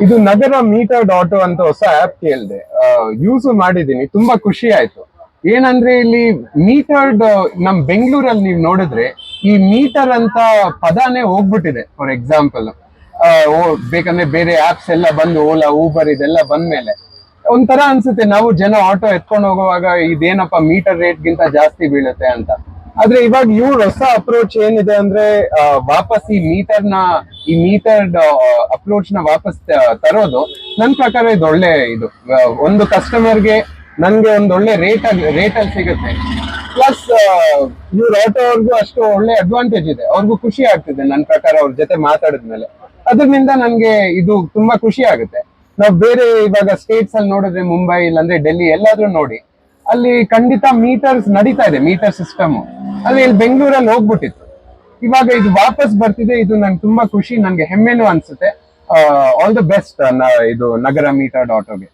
ಇದು ನಗರ metered auto ಅಂತ ಹೊಸ ಆಪ್ ಕೇಳಿದೆ. ಯೂಸ್ ಮಾಡಿದೀನಿ, ತುಂಬಾ ಖುಷಿ ಆಯ್ತು. ಏನಂದ್ರೆ ಇಲ್ಲಿ ಮೀಟರ್ಡ್, ನಮ್ ಬೆಂಗಳೂರಲ್ಲಿ ನೀವು ನೋಡಿದ್ರೆ ಈ ಮೀಟರ್ ಅಂತ ಪದಾನೇ ಹೋಗ್ಬಿಟ್ಟಿದೆ. ಫಾರ್ ಎಕ್ಸಾಂಪಲ್, ಬೇಕಂದ್ರೆ ಬೇರೆ ಆಪ್ಸ್ ಎಲ್ಲ ಬಂದು ಓಲಾ, ಊಬರ್ ಇದೆಲ್ಲ ಬಂದ್ಮೇಲೆ ಒಂಥರ ಅನ್ಸುತ್ತೆ, ನಾವು ಜನ ಆಟೋ ಎತ್ಕೊಂಡು ಹೋಗುವಾಗ ಇದೇನಪ್ಪ ಮೀಟರ್ ರೇಟ್ ಗಿಂತ ಜಾಸ್ತಿ ಬೀಳುತ್ತೆ ಅಂತ. ಆದ್ರೆ ಇವಾಗ ಇವ್ರ ಹೊಸ ಅಪ್ರೋಚ್ ಏನಿದೆ ಅಂದ್ರೆ, ವಾಪಸ್ ಈ ಮೀಟರ್ಡ್ ಅಪ್ರೋಚ್ ನ ವಾಪಸ್ ತರೋದು ನನ್ ಪ್ರಕಾರ ಇದು ಒಳ್ಳೆ ಇದು. ಒಂದು ಕಸ್ಟಮರ್ಗೆ ನನ್ಗೆ ಒಂದು ಒಳ್ಳೆ ರೇಟ್ ಅಲ್ಲಿ ಸಿಗುತ್ತೆ. ಪ್ಲಸ್ ಇವ್ರ ಆಟೋ ಅವ್ರಿಗೂ ಅಷ್ಟು ಒಳ್ಳೆ ಅಡ್ವಾಂಟೇಜ್ ಇದೆ, ಅವ್ರಿಗೂ ಖುಷಿ ಆಗ್ತಿದೆ ನನ್ನ ಪ್ರಕಾರ ಅವ್ರ ಜೊತೆ ಮಾತಾಡಿದ್ಮೇಲೆ. ಅದರಿಂದ ನನ್ಗೆ ಇದು ತುಂಬಾ ಖುಷಿ ಆಗುತ್ತೆ. ನಾವು ಬೇರೆ ಇವಾಗ ಸ್ಟೇಟ್ಸ್ ಅಲ್ಲಿ ನೋಡಿದ್ರೆ, ಮುಂಬೈ ಇಲ್ಲಾಂದ್ರೆ ಡೆಲ್ಲಿ ಎಲ್ಲಾದ್ರೂ ನೋಡಿ, ಅಲ್ಲಿ ಖಂಡಿತ ಮೀಟರ್ಸ್ ನಡೀತಾ ಇದೆ, ಮೀಟರ್ ಸಿಸ್ಟಮ್ ಅಲ್ಲಿ. ಇಲ್ಲಿ ಬೆಂಗಳೂರಲ್ಲಿ ಹೋಗ್ಬಿಟ್ಟಿತ್ತು, ಇವಾಗ ಇದು ವಾಪಸ್ ಬರ್ತಿದೆ. ಇದು ನಂಗೆ ತುಂಬಾ ಖುಷಿ, ನನ್ಗೆ ಹೆಮ್ಮೆನೂ ಅನ್ಸುತ್ತೆ. ಆಲ್ ದ ಬೆಸ್ಟ್ ಇದು ನಗರ ಮೀಟರ್ಡ್ ಆಟೋಗೆ.